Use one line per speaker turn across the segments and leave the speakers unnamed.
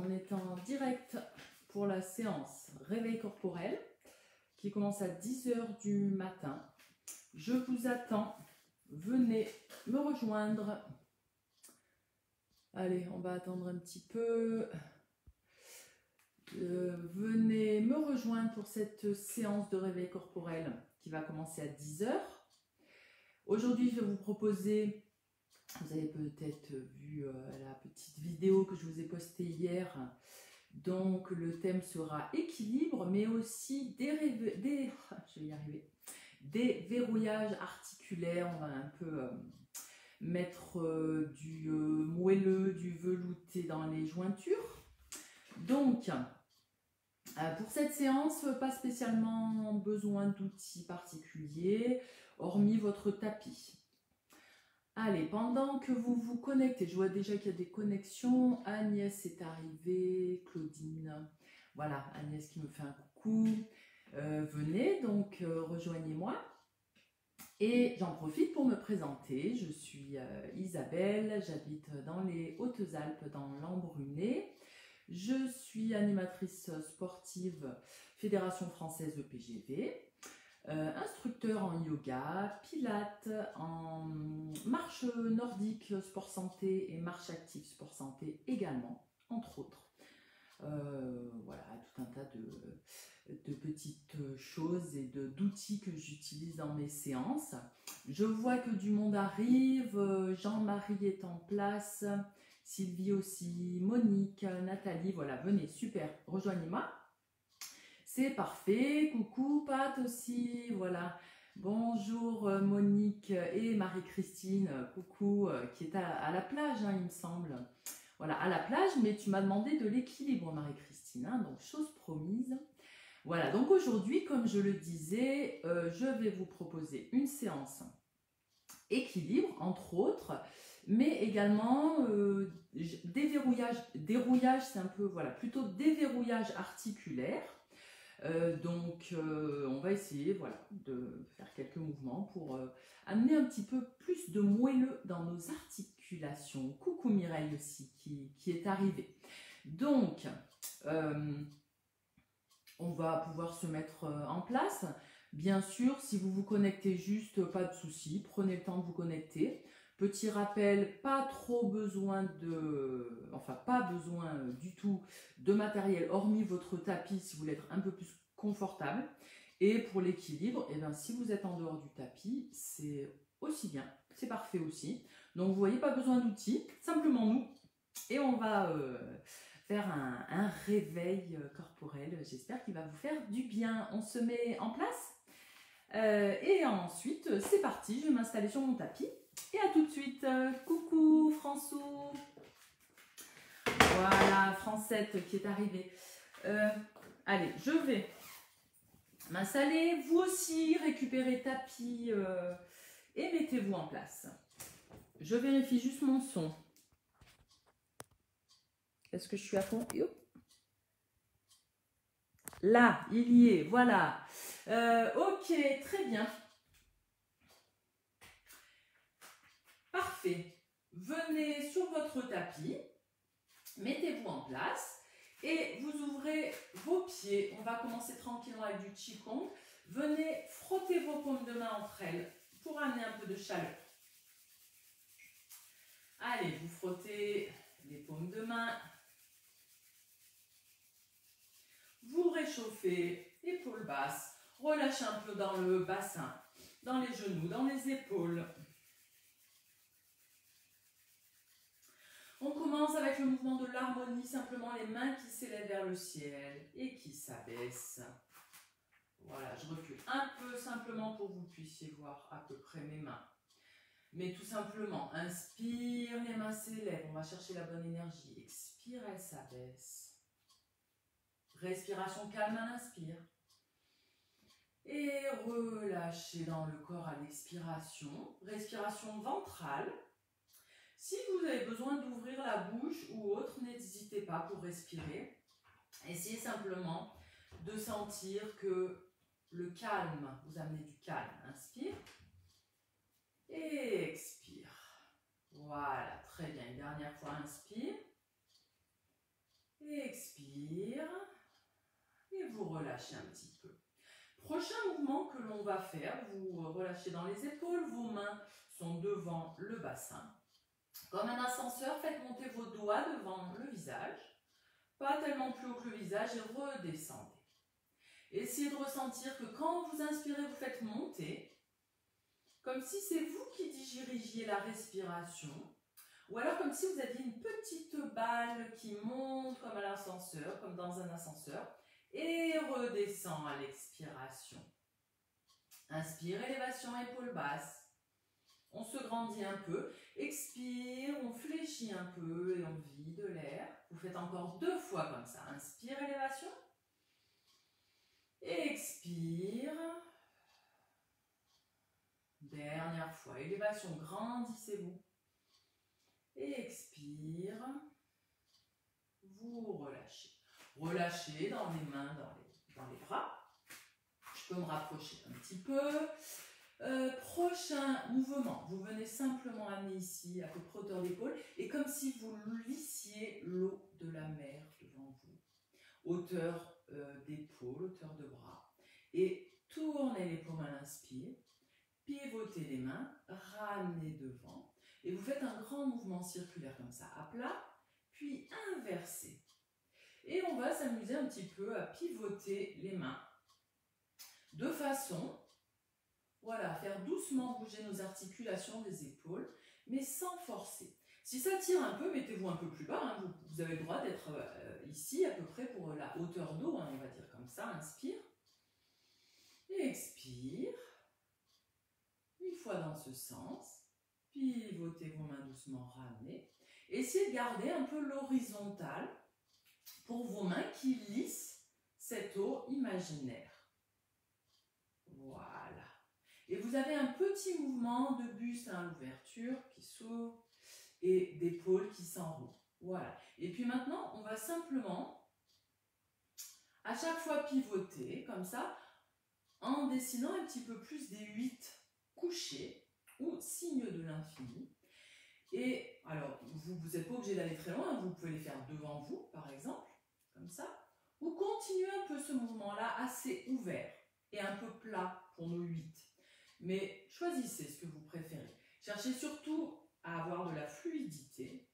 on est en direct pour la séance réveil corporel qui commence à 10 h du matin. Je vous attends, venez me rejoindre. Allez, on va attendre un petit peu. Venez me rejoindre pour cette séance de réveil corporel qui va commencer à 10 h. Aujourd'hui, je vais vous proposer, vous avez peut-être vu la petite vidéo que je vous ai postée hier. Donc, le thème sera équilibre, mais aussi déverrouillage articulaire. On va un peu mettre du moelleux, du velouté dans les jointures. Donc, pour cette séance, pas spécialement besoin d'outils particuliers, hormis votre tapis. Allez, pendant que vous vous connectez, je vois déjà qu'il y a des connexions. Agnès est arrivée, Claudine. Voilà, Agnès qui me fait un coucou. Venez, donc rejoignez-moi. Et j'en profite pour me présenter. Je suis Isabelle, j'habite dans les Hautes-Alpes, dans l'Embrunais. Je suis animatrice sportive Fédération française de PGV. Instructeur en yoga, pilates, en marche nordique sport santé et marche active sport santé également, entre autres. Voilà, tout un tas de petites choses et d'outils que j'utilise dans mes séances. Je vois que du monde arrive, Jean-Marie est en place, Sylvie aussi, Monique, Nathalie, voilà, venez, super, rejoignez-moi. C'est parfait, coucou Pat aussi, voilà. Bonjour Monique et Marie-Christine, coucou, qui est à la plage, hein, il me semble. Voilà, à la plage, mais tu m'as demandé de l'équilibre Marie-Christine, hein, donc chose promise. Voilà, donc aujourd'hui, comme je le disais, je vais vous proposer une séance équilibre, entre autres, mais également dérouillage, c'est un peu, voilà, plutôt déverrouillage articulaire. Donc on va essayer, voilà, de faire quelques mouvements pour amener un petit peu plus de moelleux dans nos articulations. Coucou Mireille aussi qui est arrivée. Donc on va pouvoir se mettre en place. Bien sûr, si vous vous connectez juste, pas de souci, prenez le temps de vous connecter. Petit rappel, pas besoin du tout de matériel, hormis votre tapis si vous voulez être un peu plus confortable. Et pour l'équilibre, eh bien, si vous êtes en dehors du tapis, c'est aussi bien, c'est parfait aussi. Donc vous voyez, pas besoin d'outils, simplement nous. Et on va faire un réveil corporel, j'espère qu'il va vous faire du bien. On se met en place et ensuite, c'est parti, je vais m'installer sur mon tapis. Et à tout de suite. Coucou François. Voilà, Francette qui est arrivée. Allez, je vais m'installer. Vous aussi, récupérez tapis et mettez-vous en place. Je vérifie juste mon son. Est-ce que je suis à fond? Là, il y est, voilà. Ok, très bien. Parfait. Venez sur votre tapis, mettez-vous en place et vous ouvrez vos pieds. On va commencer tranquillement avec du Qigong. Venez frotter vos paumes de main entre elles pour amener un peu de chaleur. Allez, vous frottez les paumes de main. Vous réchauffez, épaules basses. Relâchez un peu dans le bassin, dans les genoux, dans les épaules. On commence avec le mouvement de l'harmonie, simplement les mains qui s'élèvent vers le ciel et qui s'abaissent. Voilà, je recule un peu simplement pour que vous puissiez voir à peu près mes mains. Mais tout simplement, inspire, les mains s'élèvent, on va chercher la bonne énergie. Expire, elles s'abaissent. Respiration calme à l'inspire. Et relâchez dans le corps à l'expiration. Respiration ventrale. Si vous avez besoin d'ouvrir la bouche ou autre, n'hésitez pas pour respirer. Essayez simplement de sentir que le calme, vous amenez du calme. Inspire et expire. Voilà, très bien. Une dernière fois, inspire expire. Et vous relâchez un petit peu. Prochain mouvement que l'on va faire, vous relâchez dans les épaules, vos mains sont devant le bassin. Comme un ascenseur, faites monter vos doigts devant le visage, pas tellement plus haut que le visage et redescendez. Essayez de ressentir que quand vous inspirez, vous faites monter, comme si c'est vous qui dirigiez la respiration, ou alors comme si vous aviez une petite balle qui monte comme à l'ascenseur, comme dans un ascenseur, et redescend à l'expiration. Inspire, élévation, épaules basses. On se grandit un peu. Expire, on fléchit un peu et on vide l'air. Vous faites encore 2 fois comme ça. Inspire, élévation. Expire. Dernière fois. Élévation, grandissez-vous. Expire. Vous relâchez. Relâchez dans les mains, dans les bras. Je peux me rapprocher un petit peu. Prochain mouvement, vous venez simplement amener ici à peu près hauteur d'épaule et comme si vous lissiez l'eau de la mer devant vous. Hauteur d'épaule, hauteur de bras. Et tournez les paumes à l'inspire. Pivotez les mains, ramenez devant. Et vous faites un grand mouvement circulaire comme ça, à plat, puis inversé. Et on va s'amuser un petit peu à pivoter les mains de façon, voilà, à faire doucement bouger nos articulations des épaules, mais sans forcer. Si ça tire un peu, mettez-vous un peu plus bas, hein, vous avez le droit d'être ici à peu près pour la hauteur d'eau, hein, on va dire comme ça, inspire, et expire, une fois dans ce sens, pivotez vos mains doucement, ramenez, essayez de garder un peu l'horizontale, pour vos mains qui lissent cette eau imaginaire. Voilà. Et vous avez un petit mouvement de buste à l'ouverture qui s'ouvre et d'épaule qui s'enroule. Voilà. Et puis maintenant, on va simplement, à chaque fois pivoter, comme ça, en dessinant un petit peu plus des 8 couchés ou signes de l'infini. Et alors, vous n'êtes pas obligé d'aller très loin, vous pouvez les faire devant vous, par exemple. Comme ça, ou continuez un peu ce mouvement-là assez ouvert et un peu plat pour nos 8. Mais choisissez ce que vous préférez. Cherchez surtout à avoir de la fluidité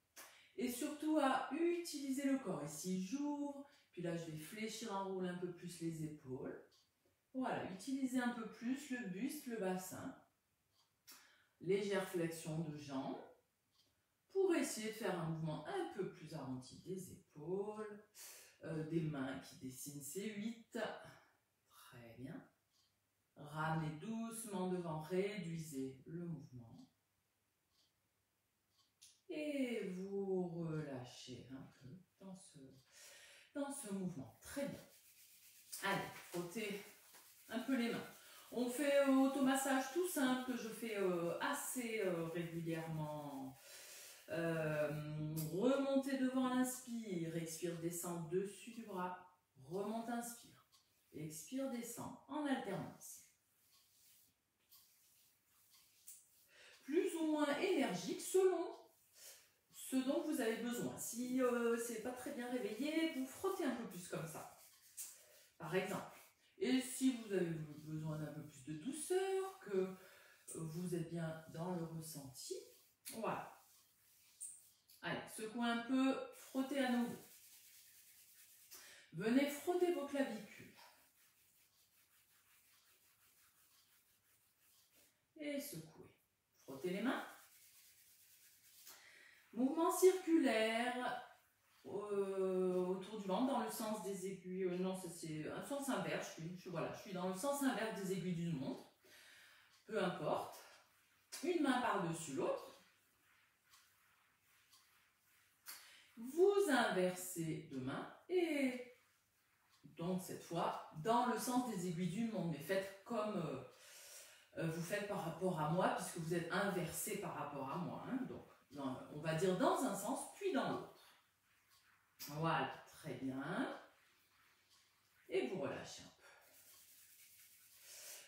et surtout à utiliser le corps. Ici, j'ouvre, puis là, je vais fléchir, enrouler un peu plus les épaules. Voilà, utilisez un peu plus le buste, le bassin. Légère flexion de jambes pour essayer de faire un mouvement un peu plus arrondi des épaules. Des mains qui dessinent ces 8. Très bien. Ramenez doucement devant, réduisez le mouvement. Et vous relâchez un peu dans ce mouvement. Très bien. Allez, frottez un peu les mains. On fait automassage tout simple que je fais assez régulièrement. Remontez devant l'inspire, expire, descend dessus du bras, remonte, inspire, expire, descend en alternance. Plus ou moins énergique selon ce dont vous avez besoin. Si c'est pas très bien réveillé, vous frottez un peu plus comme ça, par exemple. Et si vous avez besoin d'un peu plus de douceur, que vous êtes bien dans le ressenti, voilà. Allez, secouez un peu, frottez à nouveau. Venez frotter vos clavicules. Et secouez. Frottez les mains. Mouvement circulaire autour du ventre dans le sens des aiguilles. Non, c'est un sens inverse. Je suis dans le sens inverse des aiguilles d'une montre. Peu importe. Une main par-dessus l'autre. Vous inversez 2 mains et donc cette fois dans le sens des aiguilles d'une montre, mais faites comme vous faites par rapport à moi puisque vous êtes inversé par rapport à moi. Hein, donc on va dire dans un sens puis dans l'autre. Voilà, très bien. Et vous relâchez un peu.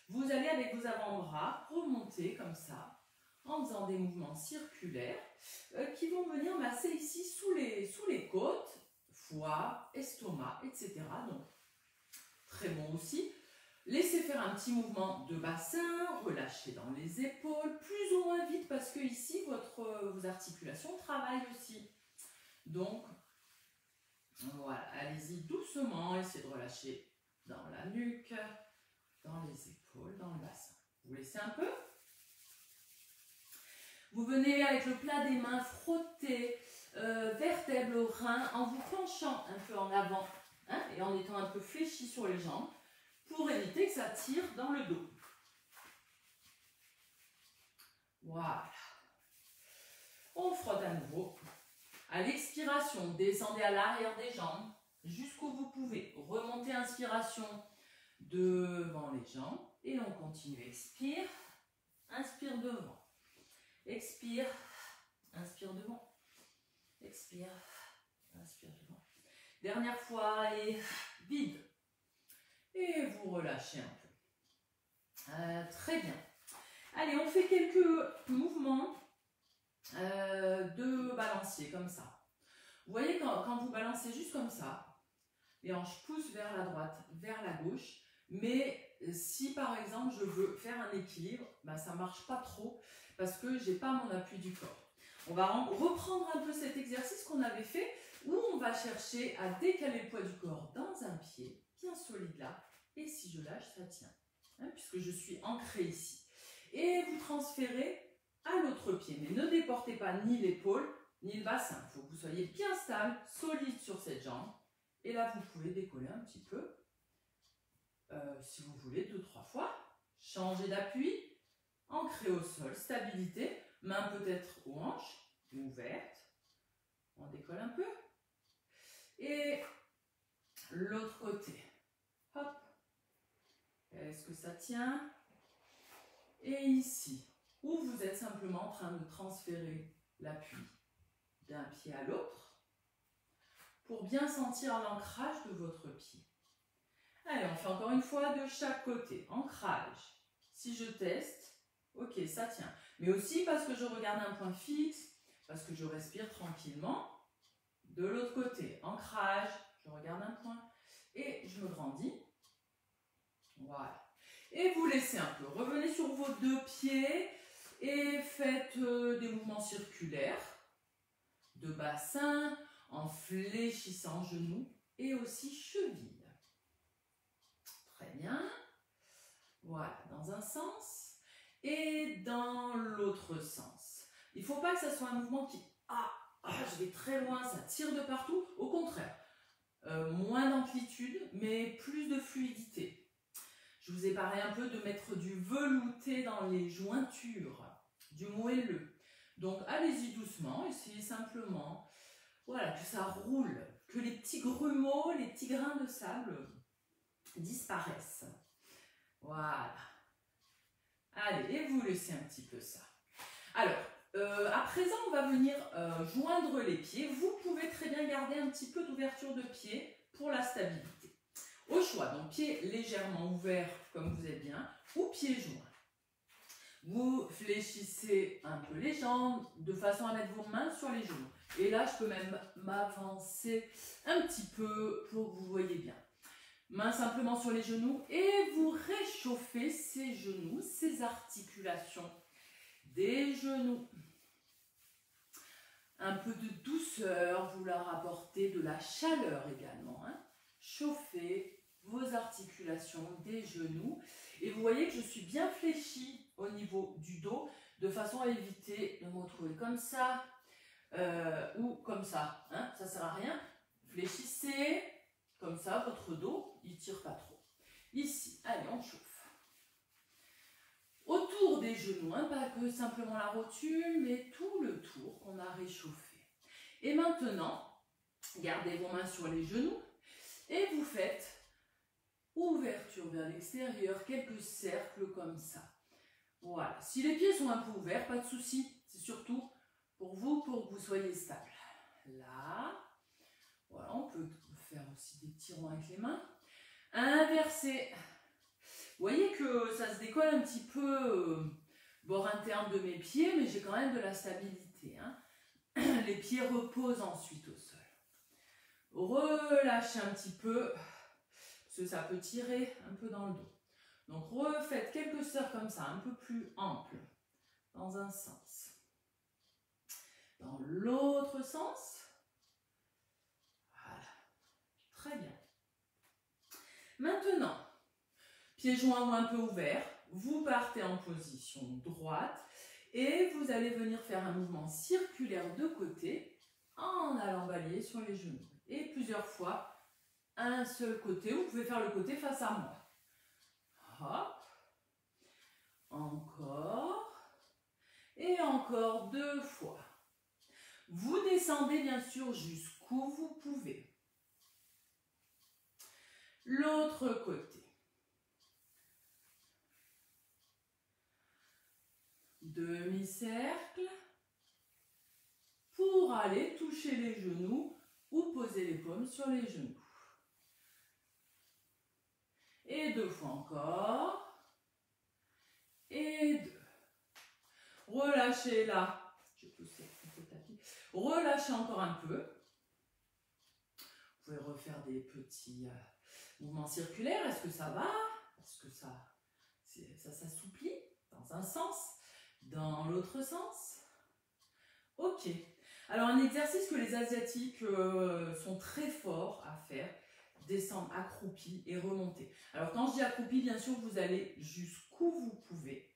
Vous allez avec vos avant-bras remonter comme ça en faisant des mouvements circulaires qui vont venir masser ici sous les côtes, foie, estomac, etc. Donc, très bon aussi. Laissez faire un petit mouvement de bassin, relâchez dans les épaules, plus ou moins vite parce que ici, vos articulations travaillent aussi. Donc, voilà, allez-y doucement, essayez de relâcher dans la nuque, dans les épaules, dans le bassin. Vous laissez un peu. Vous venez avec le plat des mains frotter vertèbre, rein, en vous penchant un peu en avant hein, et en étant un peu fléchi sur les jambes pour éviter que ça tire dans le dos. Voilà. On frotte à nouveau. À l'expiration, descendez à l'arrière des jambes jusqu'où vous pouvez. Remontez, inspiration devant les jambes et on continue. Expire, inspire devant. Expire, inspire devant. Expire, inspire devant. Dernière fois et vide. Et vous relâchez un peu. Très bien. Allez, on fait quelques mouvements de balancier comme ça. Vous voyez quand vous balancez juste comme ça, les hanches poussent vers la droite, vers la gauche. Mais si par exemple je veux faire un équilibre, ben, ça ne marche pas trop parce que je n'ai pas mon appui du corps. On va reprendre un peu cet exercice qu'on avait fait où on va chercher à décaler le poids du corps dans un pied, bien solide là. Et si je lâche, ça tient, hein, puisque je suis ancrée ici. Et vous transférez à l'autre pied, mais ne déportez pas ni l'épaule ni le bassin. Il faut que vous soyez bien stable, solide sur cette jambe. Et là, vous pouvez décoller un petit peu. Si vous voulez, 2-3 fois. Changez d'appui, ancré au sol, stabilité, main peut-être aux hanches, ouverte. On décolle un peu. Et l'autre côté. Hop. Est-ce que ça tient? Et ici, où vous êtes simplement en train de transférer l'appui d'un pied à l'autre pour bien sentir l'ancrage de votre pied. Allez, on fait encore une fois de chaque côté. Ancrage. Si je teste, ok, ça tient. Mais aussi parce que je regarde un point fixe, parce que je respire tranquillement. De l'autre côté, ancrage, je regarde un point et je me grandis. Voilà. Et vous laissez un peu. Revenez sur vos deux pieds et faites des mouvements circulaires de bassin en fléchissant genoux et aussi cheville. Très bien. Voilà, dans un sens et dans l'autre sens. Il ne faut pas que ça soit un mouvement qui je vais très loin, ça tire de partout. Au contraire, moins d'amplitude, mais plus de fluidité. Je vous ai parlé un peu de mettre du velouté dans les jointures, du moelleux. Donc allez-y doucement, essayez simplement voilà, que ça roule, que les petits grumeaux, les petits grains de sable disparaissent. Voilà. Allez, et vous laissez un petit peu ça. Alors, à présent, on va venir joindre les pieds. Vous pouvez très bien garder un petit peu d'ouverture de pied pour la stabilité. Au choix, donc pieds légèrement ouverts comme vous êtes bien, ou pieds joints. Vous fléchissez un peu les jambes de façon à mettre vos mains sur les genoux. Et là, je peux même m'avancer un petit peu pour que vous voyez bien. Mains simplement sur les genoux et vous réchauffez ces genoux, ces articulations des genoux. Un peu de douceur, vous leur apportez de la chaleur également. Hein. Chauffez vos articulations des genoux. Et vous voyez que je suis bien fléchie au niveau du dos, de façon à éviter de me retrouver comme ça ou comme ça. Hein. Ça ne sert à rien. Fléchissez, comme ça, votre dos, il ne tire pas trop. Ici, allez, on chauffe. Autour des genoux, hein, pas que simplement la rotule, mais tout le tour qu'on a réchauffé. Et maintenant, gardez vos mains sur les genoux et vous faites ouverture vers l'extérieur, quelques cercles comme ça. Voilà. Si les pieds sont un peu ouverts, pas de souci. C'est surtout pour que vous soyez stable. Là. Voilà, on peut faire aussi des tirons avec les mains. Inverser. Vous voyez que ça se décolle un petit peu bord interne de mes pieds, mais j'ai quand même de la stabilité. Hein. Les pieds reposent ensuite au sol. relâchez un petit peu, parce que ça peut tirer un peu dans le dos. Donc refaites quelques sœurs comme ça, un peu plus amples, dans un sens. Dans l'autre sens. Voilà, très bien. Maintenant, pieds joints ou un peu ouverts, vous partez en position droite et vous allez venir faire un mouvement circulaire de côté en allant balayer sur les genoux. Et plusieurs fois, un seul côté, vous pouvez faire le côté face à moi. Hop. Encore. Et encore 2 fois. Vous descendez bien sûr jusqu'où vous pouvez. L'autre côté. Demi-cercle. Pour aller toucher les genoux ou poser les paumes sur les genoux. Et 2 fois encore. Et 2. Relâchez là. Je vais pousser un peu le tapis. Relâchez encore un peu. Vous pouvez refaire des petits mouvements circulaires. Est-ce que ça va? Est-ce que ça s'assouplit dans un sens, dans l'autre sens? Ok. Alors un exercice que les Asiatiques sont très forts à faire, descendre accroupi et remonter. Alors quand je dis accroupi, bien sûr, vous allez jusqu'où vous pouvez,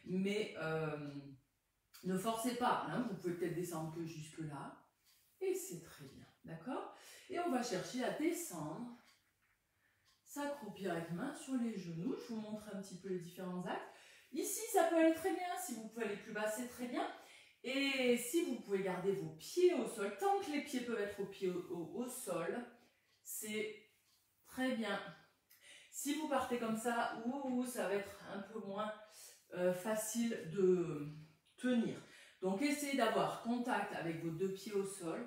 mais ne forcez pas, hein, vous pouvez peut-être descendre que jusque là, et c'est très bien, d'accord? Et on va chercher à descendre, s'accroupir avec main sur les genoux. Je vous montre un petit peu les différents actes. Ici, ça peut aller très bien, si vous pouvez aller plus bas, c'est très bien. Et si vous pouvez garder vos pieds au sol, tant que les pieds peuvent être au sol, c'est très bien. Si vous partez comme ça, ça va être un peu moins facile de tenir. Donc essayez d'avoir contact avec vos 2 pieds au sol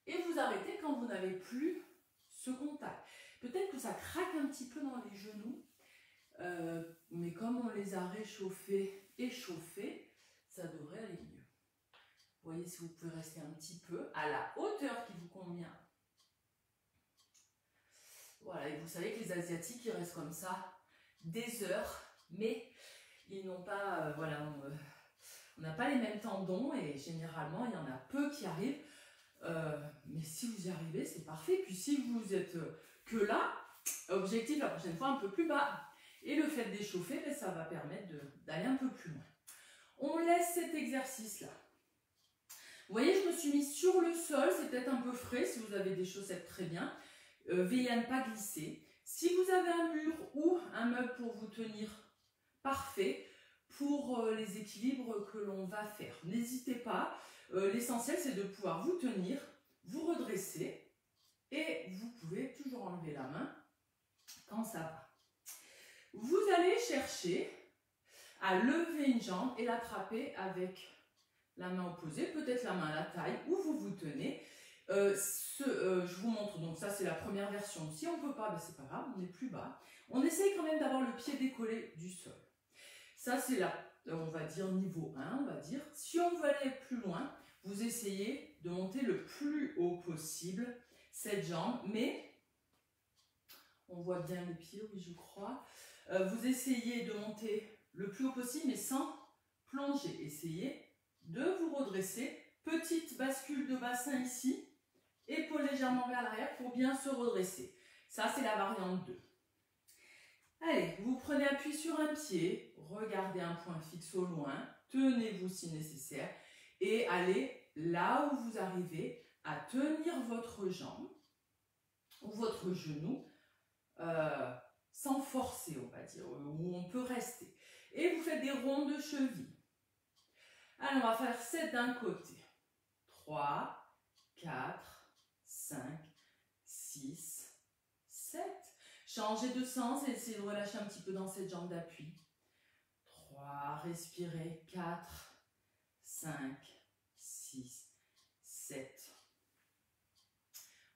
et vous arrêtez quand vous n'avez plus ce contact. Peut-être que ça craque un petit peu dans les genoux, mais comme on les a réchauffés et chauffés, ça devrait aller mieux. Vous voyez, si vous pouvez rester un petit peu à la hauteur qui vous convient. Voilà, et vous savez que les Asiatiques, ils restent comme ça des heures, mais ils n'ont pas, on n'a pas les mêmes tendons et généralement, il y en a peu qui arrivent. Mais si vous y arrivez, c'est parfait. Puis si vous êtes que là, objectif la prochaine fois un peu plus bas. Et le fait d'échauffer, ben, ça va permettre d'aller un peu plus loin. On laisse cet exercice-là. Vous voyez, je me suis mise sur le sol, c'est peut-être un peu frais si vous avez des chaussettes, très bien. Veillez à ne pas glisser. Si vous avez un mur ou un meuble pour vous tenir, parfait pour les équilibres que l'on va faire. N'hésitez pas, l'essentiel c'est de pouvoir vous tenir, vous redresser et vous pouvez toujours enlever la main quand ça va. Vous allez chercher à lever une jambe et l'attraper avec la main opposée, peut-être la main à la taille où vous vous tenez. Je vous montre, donc ça c'est la première version. Si on ne peut pas, ben c'est pas grave, on est plus bas. On essaye quand même d'avoir le pied décollé du sol. Ça c'est on va dire niveau 1, on va dire. Si on veut aller plus loin, vous essayez de monter le plus haut possible cette jambe, mais on voit bien les pieds, oui je crois. Vous essayez de monter le plus haut possible, mais sans plonger. Essayez de vous redresser. Petite bascule de bassin ici, épaules légèrement vers l'arrière pour bien se redresser. Ça, c'est la variante 2. Allez, vous prenez appui sur un pied, regardez un point fixe au loin, tenez-vous si nécessaire et allez là où vous arrivez à tenir votre jambe ou votre genou sans forcer, on va dire, où on peut rester. Et vous faites des ronds de cheville. Alors, on va faire 7 d'un côté. 3, 4, 5, 6, 7. Changez de sens et essayez de relâcher un petit peu dans cette jambe d'appui. 3, respirez. 4, 5, 6, 7.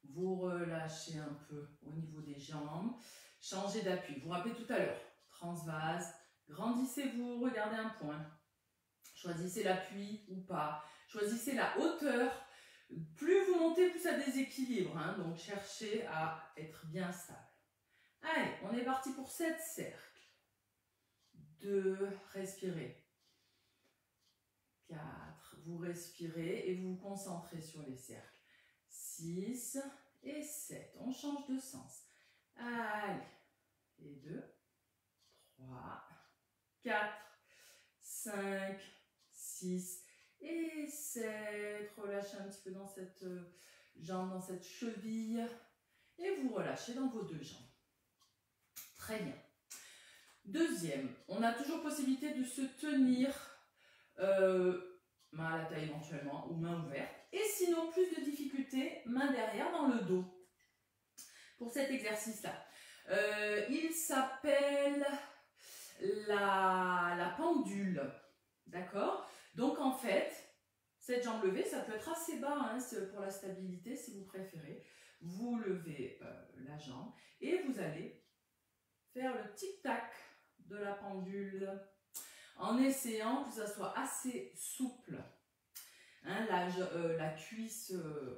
Vous relâchez un peu au niveau des jambes. Changez d'appui. Vous vous rappelez tout à l'heure. Transvase. Grandissez-vous. Regardez un point. Choisissez l'appui ou pas. Choisissez la hauteur. Plus vous montez, plus ça déséquilibre, hein, donc cherchez à être bien stable. Allez, on est parti pour 7 cercles. 2, respirez. 4, vous respirez et vous vous concentrez sur les cercles. 6 et 7, on change de sens. Allez, et 2, 3, 4, 5, 6 et 7. Relâchez un petit peu dans cette jambe, dans cette cheville. Et vous relâchez dans vos 2 jambes. Très bien. Deuxième, on a toujours possibilité de se tenir main à la taille éventuellement ou main ouverte. Et sinon, plus de difficulté, main derrière dans le dos. Pour cet exercice-là. Il s'appelle la pendule. D'accord? Donc en fait, cette jambe levée, ça peut être assez bas hein, pour la stabilité si vous préférez. Vous levez la jambe et vous allez faire le tic-tac de la pendule en essayant que ça soit assez souple. Hein, la cuisse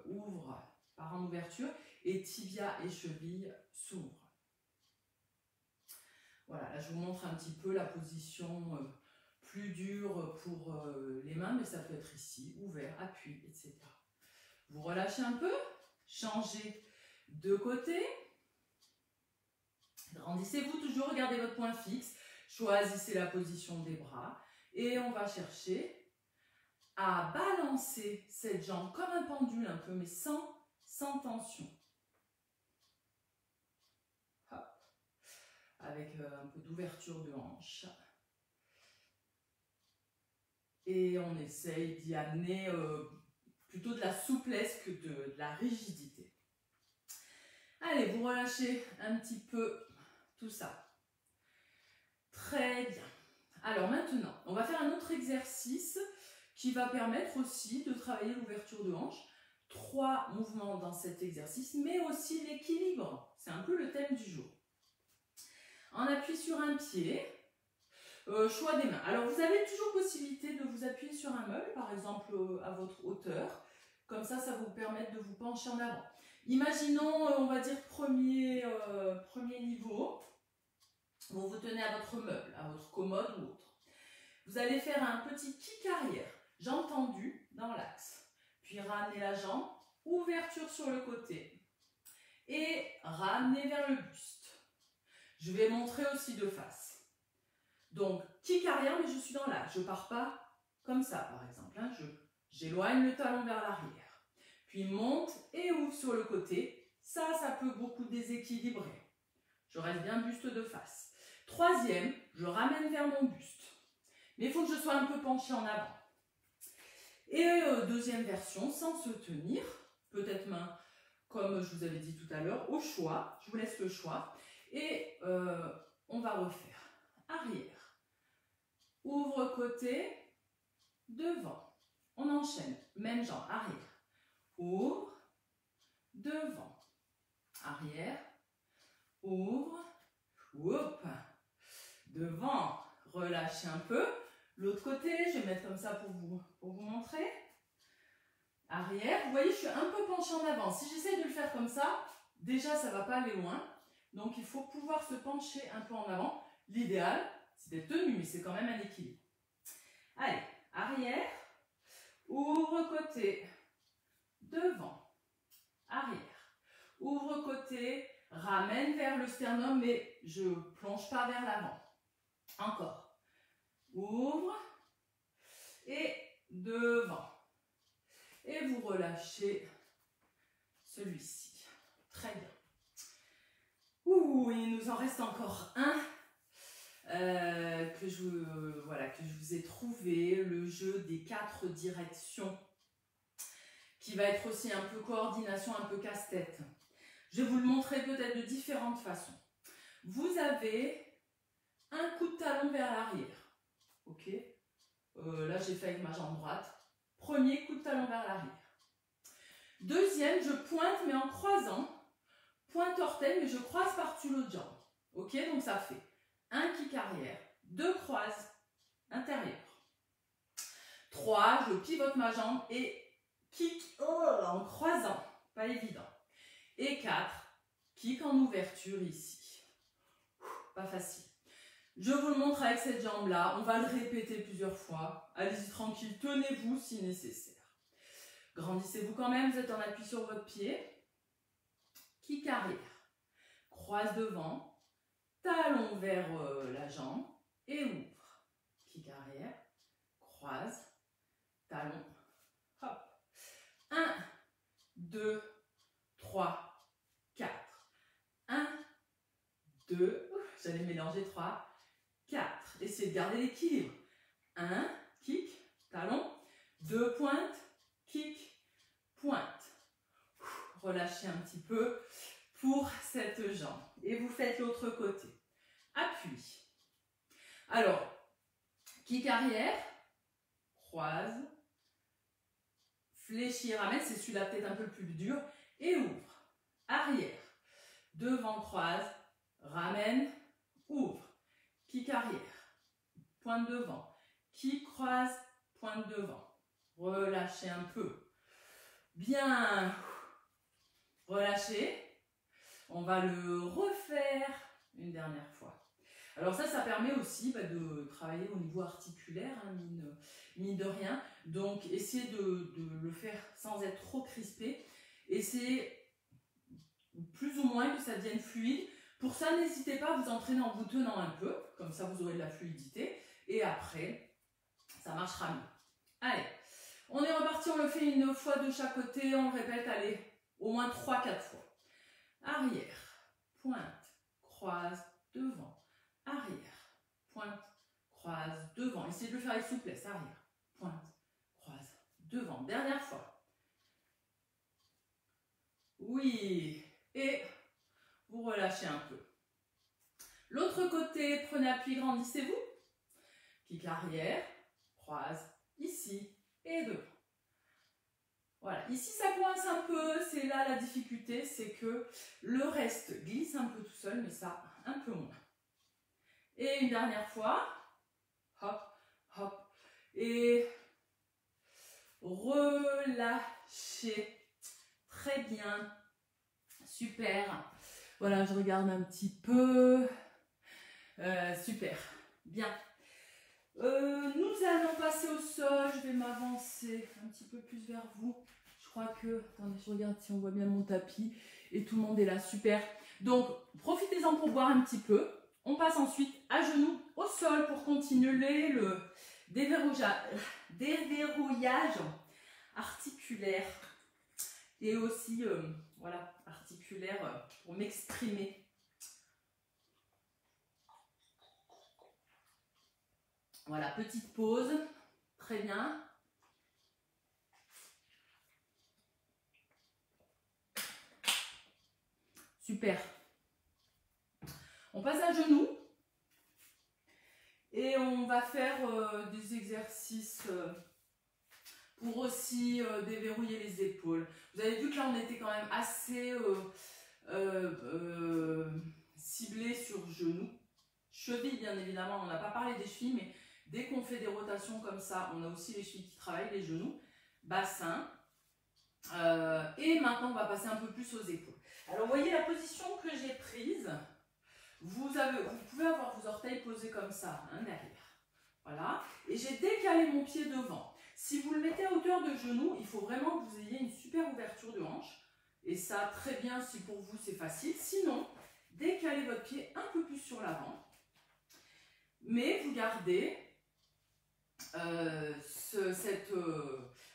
ouvre par en ouverture et tibia et cheville s'ouvrent. Voilà, là je vous montre un petit peu la position plus dure pour les mains, mais ça peut être ici, ouvert, appui, etc. Vous relâchez un peu, changez de côté. Grandissez-vous toujours, regardez votre point fixe, choisissez la position des bras et on va chercher à balancer cette jambe comme un pendule un peu, mais sans tension. Hop. Avec un peu d'ouverture de hanche. Et on essaye d'y amener plutôt de la souplesse que de la rigidité. Allez, vous relâchez un petit peu tout ça. Très bien. Alors maintenant, on va faire un autre exercice qui va permettre aussi de travailler l'ouverture de hanche. 3 mouvements dans cet exercice, mais aussi l'équilibre. C'est un peu le thème du jour. On appuie sur un pied, choix des mains. Alors vous avez toujours possibilité de vous appuyer sur un meuble, par exemple à votre hauteur. Comme ça, ça va vous permettre de vous pencher en avant. Imaginons, on va dire, premier niveau. Vous vous tenez à votre meuble, à votre commode ou autre. Vous allez faire un petit kick arrière, jambe tendue dans l'axe. Puis ramenez la jambe, ouverture sur le côté. Et ramenez vers le buste. Je vais montrer aussi de face. Donc, kick arrière, mais je suis dans l'axe. Je ne pars pas comme ça, par exemple. Hein. J'éloigne le talon vers l'arrière. Puis monte et ouvre sur le côté. Ça peut beaucoup déséquilibrer. Je reste bien buste de face. Troisième, je ramène vers mon buste. Mais il faut que je sois un peu penchée en avant. Et deuxième version, sans se tenir, peut-être main, comme je vous avais dit tout à l'heure, au choix. Je vous laisse le choix. Et on va refaire. Arrière. Ouvre côté, devant. On enchaîne. Même jambe, arrière. Ouvre, devant. Arrière. Ouvre, hop, devant. Relâchez un peu. L'autre côté, je vais mettre comme ça pour vous montrer. Arrière. Vous voyez, je suis un peu penchée en avant. Si j'essaie de le faire comme ça, déjà, ça ne va pas aller loin. Donc, il faut pouvoir se pencher un peu en avant. L'idéal, c'est d'être tenu, mais c'est quand même un équilibre. Allez, arrière. Ouvre côté. Devant. Arrière. Ouvre côté. Ramène vers le sternum, mais je ne plonge pas vers l'avant. Encore. Ouvre. Et devant. Et vous relâchez celui-ci. Très bien. Ouh, il nous en reste encore un que je vous ai trouvé, le jeu des 4 directions, qui va être aussi un peu coordination, un peu casse-tête. Je vais vous le montrer peut-être de différentes façons. Vous avez un coup de talon vers l'arrière. Ok. Là, j'ai fait avec ma jambe droite. Premier coup de talon vers l'arrière. Deuxième, je pointe, mais en croisant. Pointe orteil, mais je croise par-dessus l'autre jambe. Ok, donc ça fait un kick arrière, 2 croises intérieures. 3, je pivote ma jambe et kick en croisant. pas évident. Et 4, kick en ouverture ici. Pas facile. Je vous le montre avec cette jambe-là. On va le répéter plusieurs fois. Allez-y tranquille, tenez-vous si nécessaire. Grandissez-vous quand même, vous êtes en appui sur votre pied. Kick arrière. Croise devant. Talon vers la jambe et ouvre. Kick arrière. Croise. Talon. Hop. 1, 2, 3, 4. 1, 2, j'allais mélanger 3, 4. Essayez de garder l'équilibre. 1, kick, talon, 2 pointes, kick, pointe. Relâchez un petit peu pour cette jambe. Et vous faites l'autre côté. Appui. Alors, kick arrière, croise, fléchis, ramène, c'est celui-là peut-être un peu plus dur, et ouvre. Arrière, devant, croise, ramène, ouvre. Kick arrière, pointe devant, kick, croise, pointe devant. Relâchez un peu. Bien. Relâchez. On va le refaire une dernière fois. Alors ça permet aussi de travailler au niveau articulaire, hein, mine de rien. Donc essayez de le faire sans être trop crispé. Essayez plus ou moins que ça devienne fluide. Pour ça, n'hésitez pas à vous entraîner en vous tenant un peu. Comme ça, vous aurez de la fluidité. Et après, ça marchera mieux. Allez, on est reparti. On le fait une fois de chaque côté. On répète, allez, au moins 3-4 fois. Arrière, pointe, croise, devant. Arrière, pointe, croise, devant. Essayez de le faire avec souplesse. Arrière, pointe, croise, devant. Dernière fois. Oui. Et vous relâchez un peu. L'autre côté, prenez appui, grandissez-vous. Kick arrière, croise, ici et devant. Voilà, ici ça coince un peu, c'est là la difficulté, c'est que le reste glisse un peu tout seul, mais ça un peu moins. Et une dernière fois, hop, hop, et relâchez. Très bien, super. Voilà, je regarde un petit peu. Super, bien. Nous allons passer au sol. Je vais m'avancer un petit peu plus vers vous. Je crois que... Attendez, je regarde si on voit bien mon tapis. Et tout le monde est là, super. Donc, profitez-en pour boire un petit peu. On passe ensuite à genoux au sol pour continuer le déverrouillage articulaire. Et aussi, voilà, articulaire pour m'exprimer. Voilà, petite pause. Très bien. Super. On passe à genoux. Et on va faire des exercices pour aussi déverrouiller les épaules. Vous avez vu que là, on était quand même assez ciblé sur genoux. Chevilles, bien évidemment, on n'a pas parlé des chevilles, mais dès qu'on fait des rotations comme ça, on a aussi les chevilles qui travaillent, les genoux, bassin. Et maintenant, on va passer un peu plus aux épaules. Alors, vous voyez la position que j'ai prise. Vous pouvez avoir vos orteils posés comme ça, hein, derrière. Voilà. Et j'ai décalé mon pied devant. Si vous le mettez à hauteur de genou, il faut vraiment que vous ayez une super ouverture de hanche. Et ça, très bien, si pour vous, c'est facile. Sinon, décalez votre pied un peu plus sur l'avant. Mais vous gardez cet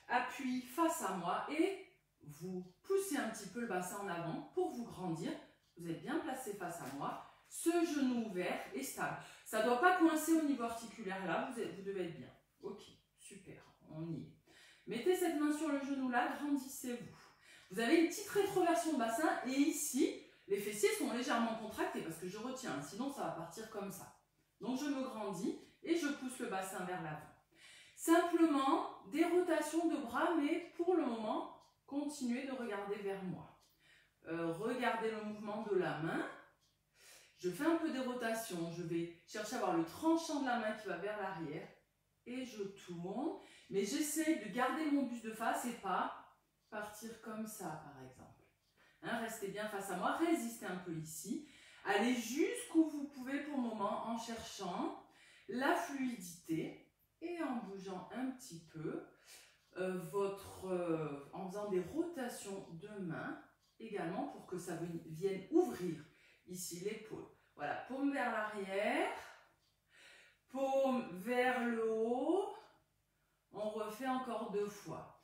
appui face à moi et vous poussez un petit peu le bassin en avant pour vous grandir. Vous êtes bien placé face à moi. Ce genou ouvert et stable. Ça ne doit pas coincer au niveau articulaire là, vous devez être bien. Ok, super, on y est. Mettez cette main sur le genou là, grandissez-vous. Vous avez une petite rétroversion bassin et ici, les fessiers sont légèrement contractés parce que je retiens, sinon ça va partir comme ça. Donc je me grandis et je pousse le bassin vers l'avant. Simplement des rotations de bras, mais pour le moment, continuez de regarder vers moi. Regardez le mouvement de la main. Je fais un peu des rotations, je vais chercher à avoir le tranchant de la main qui va vers l'arrière et je tourne, mais j'essaie de garder mon buste de face et pas partir comme ça, par exemple. Hein, restez bien face à moi, résistez un peu ici. Allez jusqu'où vous pouvez pour le moment en cherchant la fluidité et en bougeant un petit peu en faisant des rotations de mains également pour que ça vienne ouvrir ici l'épaule. Voilà, paume vers l'arrière, paume vers le haut. On refait encore 2 fois.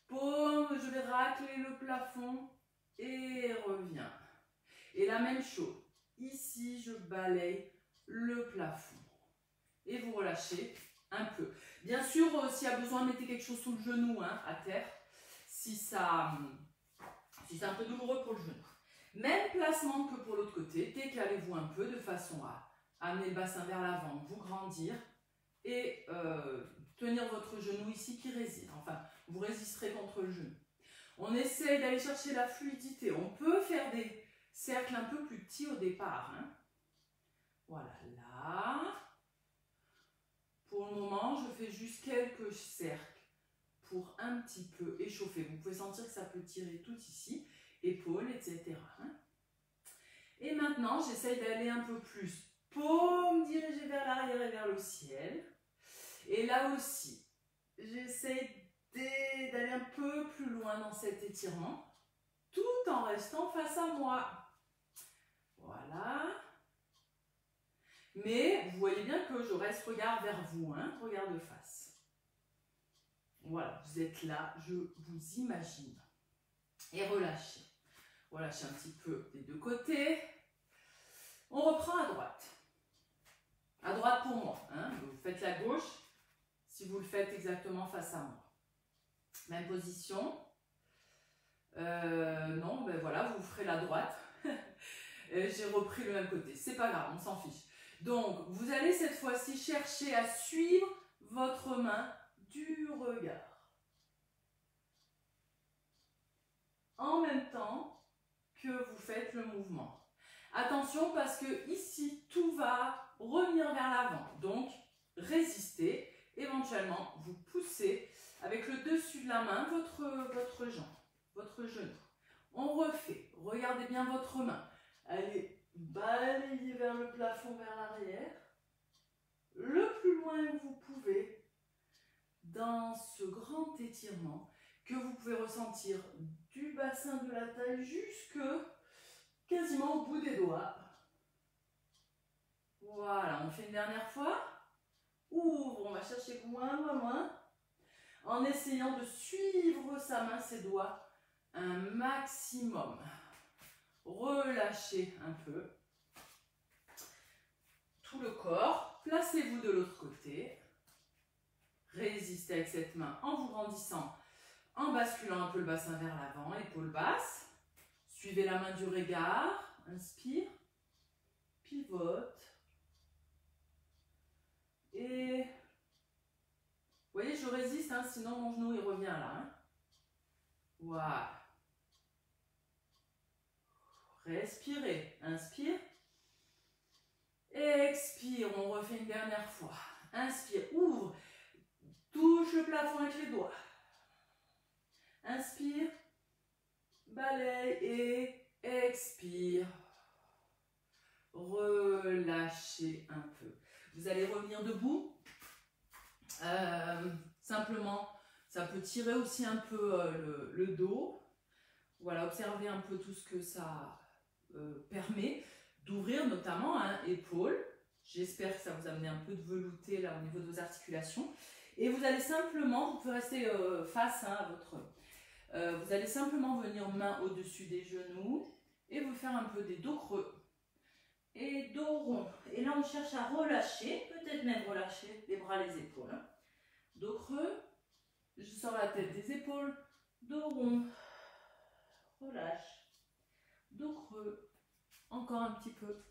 Paume, je vais racler le plafond et reviens. Et la même chose. Ici, je balaye le plafond. Et vous relâchez un peu. Bien sûr, s'il y a besoin, mettez quelque chose sous le genou, hein, à terre, si c'est un peu douloureux pour le genou. Même placement que pour l'autre côté. Décalez-vous un peu de façon à amener le bassin vers l'avant, vous grandir et tenir votre genou ici qui résiste. Enfin, vous résisterez contre le genou. On essaie d'aller chercher la fluidité. On peut faire des cercles un peu plus petits au départ. Hein. Voilà, là. Pour le moment, je fais juste quelques cercles pour un petit peu échauffer. Vous pouvez sentir que ça peut tirer tout ici, épaules, etc. Hein. Et maintenant, j'essaye d'aller un peu plus. Paume dirigée vers l'arrière et vers le ciel. Et là aussi, j'essaye d'aller un peu plus loin dans cet étirement, tout en restant face à moi. Voilà. Mais vous voyez bien que je reste regard vers vous, hein, regard de face. Voilà, vous êtes là, je vous imagine. Et relâchez. Relâchez un petit peu des deux côtés. On reprend à droite. À droite pour moi. Hein, vous faites la gauche si vous le faites exactement face à moi. Même position. Non, ben voilà, vous ferez la droite. J'ai repris le même côté. C'est pas grave, on s'en fiche. Donc, vous allez cette fois-ci chercher à suivre votre main du regard. En même temps que vous faites le mouvement. Attention parce que ici, tout va revenir vers l'avant. Donc, résistez. Éventuellement, vous poussez avec le dessus de la main votre jambe, votre genou. On refait. Regardez bien votre main. Allez balayer vers le plafond, vers l'arrière. Le plus loin que vous pouvez dans ce grand étirement que vous pouvez ressentir du bassin de la taille jusque quasiment au bout des doigts. Voilà, on fait une dernière fois. Ouvre, on va chercher loin, loin, loin. En essayant de suivre sa main, ses doigts, un maximum. Relâchez un peu tout le corps. Placez-vous de l'autre côté. Résistez avec cette main en vous grandissant, en basculant un peu le bassin vers l'avant, épaules basses. Suivez la main du regard. Inspire. Pivote. Et vous voyez, je résiste, hein, sinon mon genou il revient là. Hein. Voilà. Respirez. Inspire. Expire. On refait une dernière fois. Inspire. Ouvre. Touche le plafond avec les doigts. Inspire. Balaye et expire. Relâchez un peu. Vous allez revenir debout. Simplement, ça peut tirer aussi un peu le dos. Voilà, observez un peu tout ce que ça permet d'ouvrir, notamment épaules. J'espère que ça vous a amené un peu de velouté là au niveau de vos articulations. Et vous allez simplement, vous pouvez rester face à votre... vous allez simplement venir main au-dessus des genoux et vous faire un peu des dos creux. Et dos rond. Et là, on cherche à relâcher, peut-être même relâcher les bras, les épaules. Dos creux, je sors la tête des épaules, dos rond, relâche, dos creux, encore un petit peu,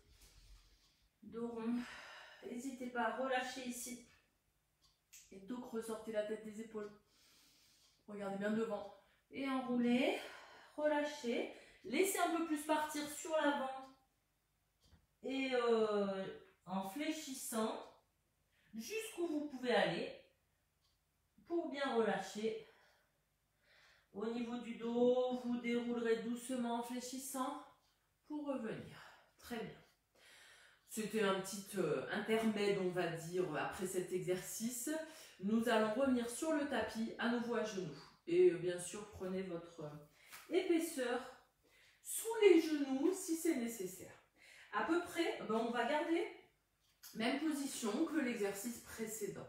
dos rond. N'hésitez pas à relâcher ici. Et dos creux, sortez la tête des épaules. Regardez bien devant. Et enroulez, relâchez. Laissez un peu plus partir sur l'avant. Et en fléchissant jusqu'où vous pouvez aller pour bien relâcher Au niveau du dos, vous déroulerez doucement en fléchissant pour revenir. Très bien. C'était un petit intermède, on va dire, après cet exercice. Nous allons revenir sur le tapis, à nouveau à genoux. Et bien sûr, prenez votre épaisseur sous les genoux si c'est nécessaire. À peu près, on va garder même position que l'exercice précédent.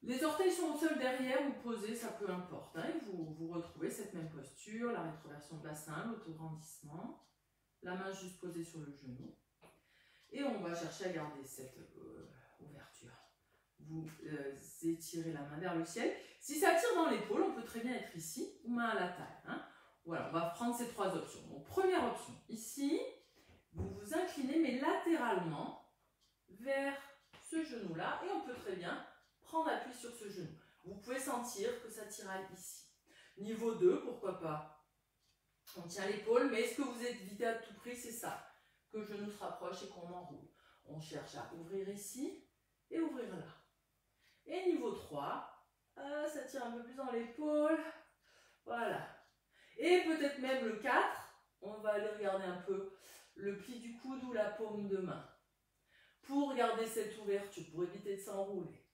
Les orteils sont au sol derrière ou posés, ça peu importe. Hein, vous retrouvez cette même posture, la rétroversion de bassin, l'autograndissement. La main juste posée sur le genou. Et on va chercher à garder cette ouverture. Vous étirez la main vers le ciel. Si ça tire dans l'épaule, on peut très bien être ici ou main à la taille. Hein. Voilà, on va prendre ces trois options. Donc, première option, ici, vous vous inclinez mais latéralement vers ce genou-là et on peut très bien prendre appui sur ce genou. Vous pouvez sentir que ça tiraille ici. Niveau 2, pourquoi pas? On tient l'épaule, mais ce que vous évitez à tout prix, c'est ça. Que le genou se rapproche et qu'on enroule. On cherche à ouvrir ici et ouvrir là. Et niveau 3, ça tire un peu plus dans l'épaule. Voilà. Et peut-être même le 4, on va aller regarder un peu le pli du coude ou la paume de main. Pour garder cette ouverture, pour éviter de s'enrouler,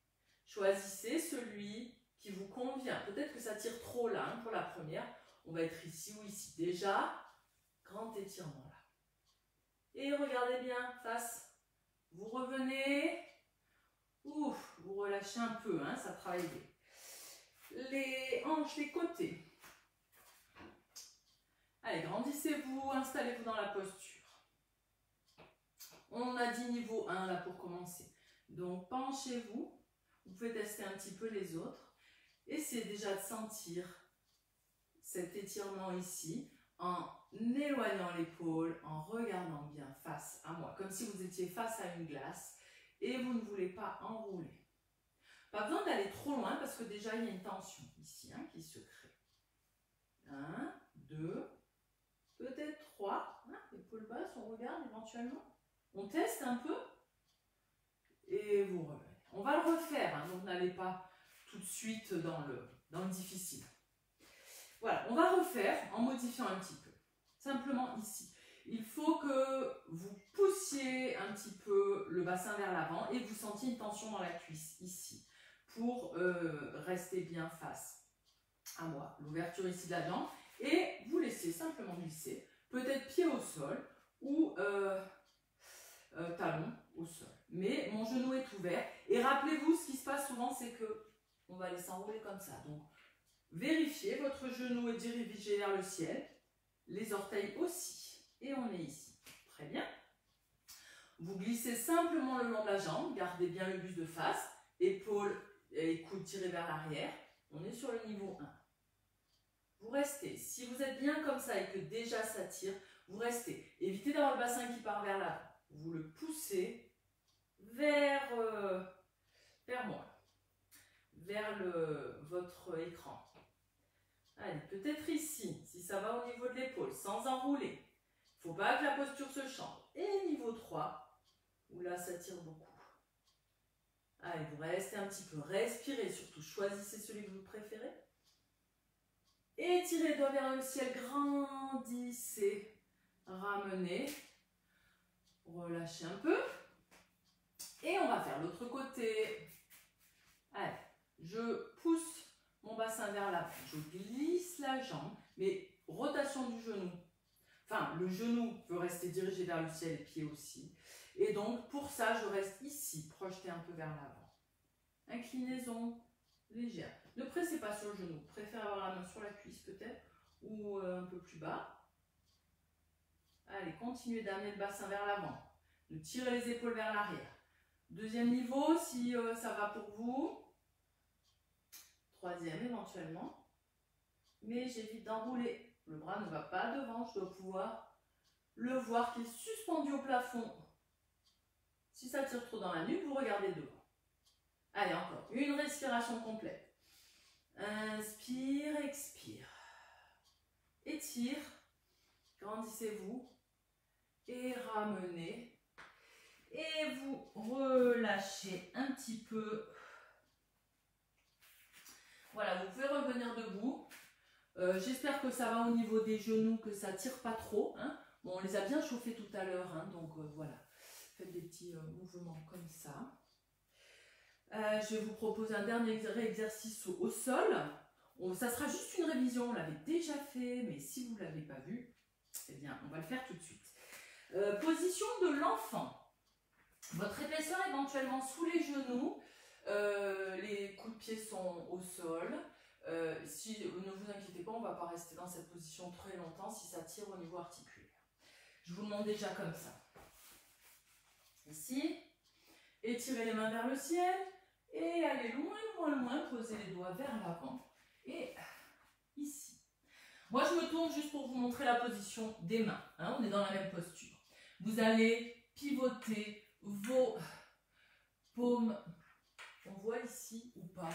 choisissez celui qui vous convient. Peut-être que ça tire trop là, hein, pour la première. On va être ici ou ici. Déjà, grand étirement là. Et regardez bien, face. Vous revenez. Ouf, vous relâchez un peu, hein, ça travaille bien. Les hanches, les côtés. Allez, grandissez-vous, installez-vous dans la posture. On a dit niveau 1 là pour commencer. Donc, penchez-vous. Vous pouvez tester un petit peu les autres. Essayez déjà de sentir cet étirement ici en éloignant l'épaule, en regardant bien face à moi, comme si vous étiez face à une glace et vous ne voulez pas enrouler. Pas besoin d'aller trop loin parce que déjà il y a une tension ici, hein, qui se crée. 1, 2, peut-être 3. Hein, épaule basse, on regarde éventuellement. On teste un peu et vous revenez. On va le refaire, hein, donc n'allez pas tout de suite dans le difficile. Voilà, on va refaire en modifiant un petit peu. Simplement ici. Il faut que vous poussiez un petit peu le bassin vers l'avant et vous sentiez une tension dans la cuisse ici pour rester bien face à moi. L'ouverture ici de la jambe et vous laissez simplement glisser, peut-être pied au sol ou talon au sol. Mais mon genou est ouvert et rappelez-vous, ce qui se passe souvent, c'est que on va laisser enrouler comme ça. Donc, vérifiez, votre genou est dirigé vers le ciel, les orteils aussi, et on est ici. Très bien. Vous glissez simplement le long de la jambe, gardez bien le buste de face, épaules et coudes tirés vers l'arrière. On est sur le niveau 1. Vous restez. Si vous êtes bien comme ça et que déjà ça tire, vous restez. Évitez d'avoir le bassin qui part vers l'avant. Vous le poussez vers moi, vers votre écran. Allez, peut-être ici, si ça va au niveau de l'épaule, sans enrouler. Il ne faut pas que la posture se change. Et niveau 3, où là ça tire beaucoup. Allez, vous restez un petit peu, respirez surtout, choisissez celui que vous préférez. Étirez les doigts vers le ciel, grandissez, ramenez, relâchez un peu. Et on va faire l'autre côté. Allez, je pousse mon bassin vers l'avant, je glisse la jambe, mais rotation du genou. Enfin, le genou veut rester dirigé vers le ciel, les pieds aussi. Et donc, pour ça, je reste ici, projeté un peu vers l'avant. Inclinaison légère. Ne pressez pas sur le genou. Préférez avoir la main sur la cuisse peut-être, ou un peu plus bas. Allez, continuez d'amener le bassin vers l'avant. De tirer les épaules vers l'arrière. Deuxième niveau, si ça va pour vous. Troisième éventuellement. Mais j'évite d'enrouler. Le bras ne va pas devant, je dois pouvoir le voir qui est suspendu au plafond. Si ça tire trop dans la nuque, vous regardez devant. Allez, encore une respiration complète. Inspire, expire. Étire, grandissez-vous et ramenez. Et vous relâchez un petit peu. Voilà, vous pouvez revenir debout. J'espère que ça va au niveau des genoux, que ça tire pas trop. Hein. Bon, on les a bien chauffés tout à l'heure, hein, donc voilà. Faites des petits mouvements comme ça. Je vais vous proposer un dernier exercice au sol. Ça sera juste une révision, on l'avait déjà fait, mais si vous ne l'avez pas vu, eh bien, on va le faire tout de suite. Position de l'enfant. Votre épaisseur éventuellement sous les genoux. Les coups de pied sont au sol. Ne vous inquiétez pas, on ne va pas rester dans cette position très longtemps si ça tire au niveau articulaire. Je vous demande déjà comme ça. Ici, étirez les mains vers le ciel et allez loin, loin, loin, posez les doigts vers l'avant. Et ici. Moi, je me tourne juste pour vous montrer la position des mains. Hein, on est dans la même posture. Vous allez pivoter vos paumes. On voit ici ou pas?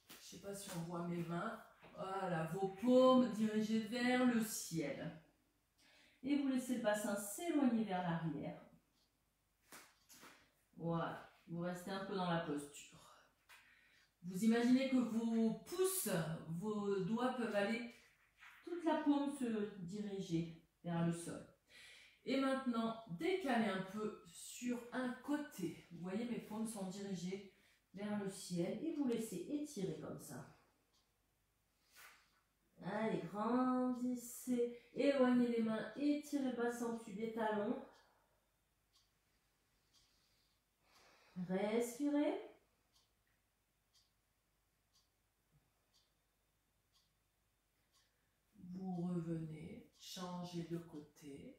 Je ne sais pas si on voit mes mains. Voilà, vos paumes dirigées vers le ciel. Et vous laissez le bassin s'éloigner vers l'arrière. Voilà, vous restez un peu dans la posture. Vous imaginez que vos pouces, vos doigts peuvent aller, toute la paume se diriger vers le sol. Et maintenant, décalez un peu sur un côté. Vous voyez, mes paumes sont dirigées vers le ciel et vous laissez étirer comme ça. Allez, grandissez, éloignez les mains, étirez le bassin au-dessus des talons. Respirez. Vous revenez, changez de côté.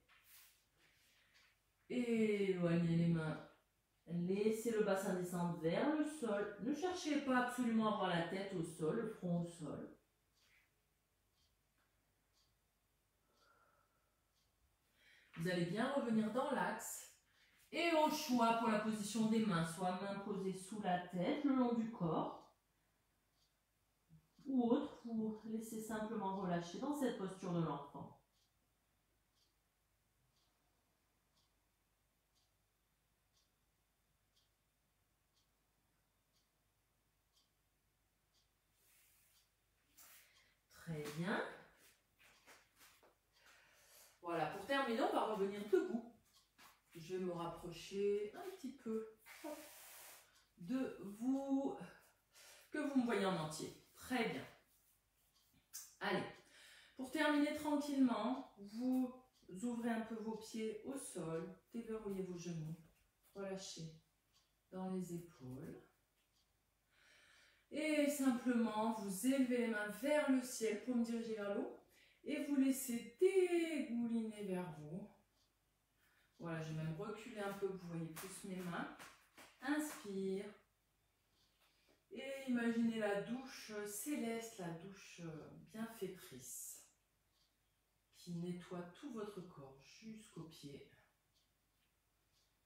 Éloignez les mains. Laissez le bassin descendre vers le sol. Ne cherchez pas absolument à avoir la tête au sol, le front au sol. Vous allez bien revenir dans l'axe. Et au choix pour la position des mains, soit main posée sous la tête, le long du corps. Ou autre, vous laissez simplement relâcher dans cette posture de l'enfant. Très bien. Voilà, pour terminer, on va revenir debout. Je vais me rapprocher un petit peu de vous, que vous me voyez en entier. Très bien. Allez, pour terminer tranquillement, vous ouvrez un peu vos pieds au sol, déverrouillez vos genoux, relâchez dans les épaules. Et simplement, vous élevez les mains vers le ciel pour me diriger vers l'eau et vous laissez dégouliner vers vous. Voilà, je vais même reculer un peu, vous voyez plus mes mains. Inspire. Et imaginez la douche céleste, la douche bienfaitrice qui nettoie tout votre corps jusqu'aux pieds.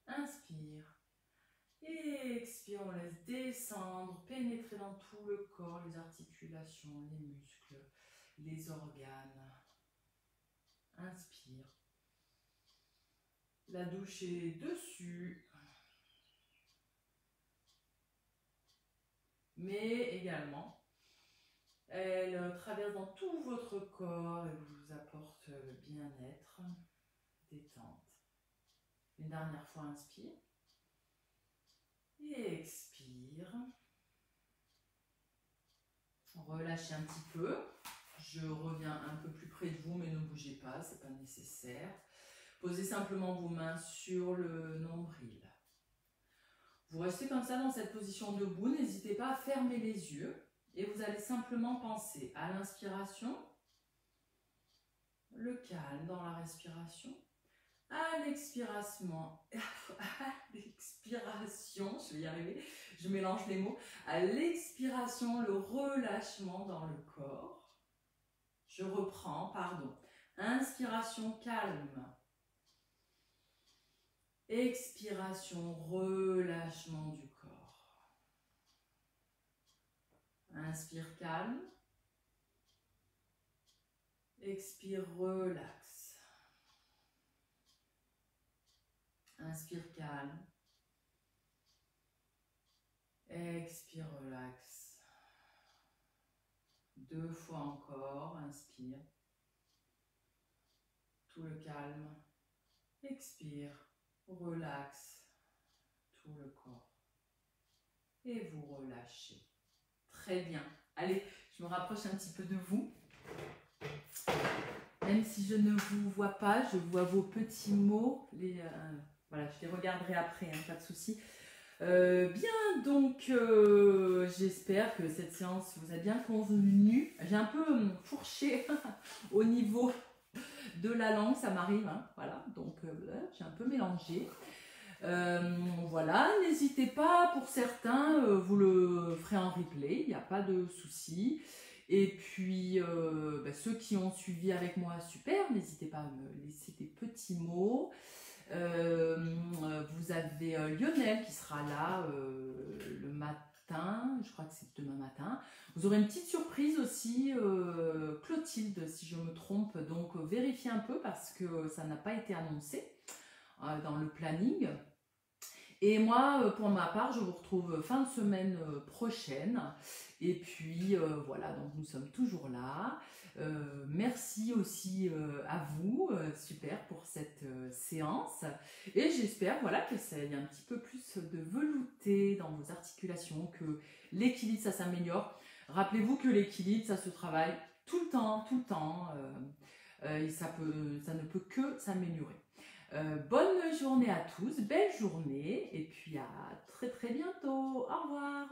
Inspire. Et expire, on laisse descendre, pénétrer dans tout le corps, les articulations, les muscles, les organes. Inspire. La douche est dessus. Mais également, elle traverse dans tout votre corps et vous apporte bien-être, détente. Une dernière fois, inspire. Et expire. Relâchez un petit peu. Je reviens un peu plus près de vous, mais ne bougez pas, ce n'est pas nécessaire. Posez simplement vos mains sur le nombril. Vous restez comme ça dans cette position debout, n'hésitez pas à fermer les yeux et vous allez simplement penser à l'inspiration, le calme dans la respiration, à l'expiration, je vais y arriver, je mélange les mots, à l'expiration, le relâchement dans le corps. Je reprends, pardon, inspiration calme. Expiration, relâchement du corps. Inspire, calme. Expire, relax. Inspire, calme. Expire, relax. 2 fois encore, inspire. Tout le calme. Expire, relaxe tout le corps. Et vous relâchez. Très bien. Allez, je me rapproche un petit peu de vous. Même si je ne vous vois pas, je vois vos petits mots. Voilà, je les regarderai après, hein, pas de souci. Bien, donc j'espère que cette séance vous a bien convenu. J'ai un peu fourché au niveau de la langue, ça m'arrive, hein, voilà, donc j'ai un peu mélangé. Voilà, n'hésitez pas, pour certains, vous le ferez en replay, il n'y a pas de souci. Et puis, ceux qui ont suivi avec moi, super, n'hésitez pas à me laisser des petits mots. Vous avez Lionel qui sera là le matin, je crois que c'est demain matin. Vous aurez une petite surprise aussi, Clotilde, si je me trompe, donc vérifiez un peu parce que ça n'a pas été annoncé dans le planning. Et moi, pour ma part, je vous retrouve fin de semaine prochaine. Et puis, voilà, donc nous sommes toujours là. Merci aussi à vous, super, pour cette séance. Et j'espère, voilà, que ça y a un petit peu plus de velouté dans vos articulations, que l'équilibre, ça s'améliore. Rappelez-vous que l'équilibre, ça se travaille tout le temps, tout le temps. Et ça ne peut que s'améliorer. Bonne journée à tous, belle journée et puis à très très bientôt. Au revoir.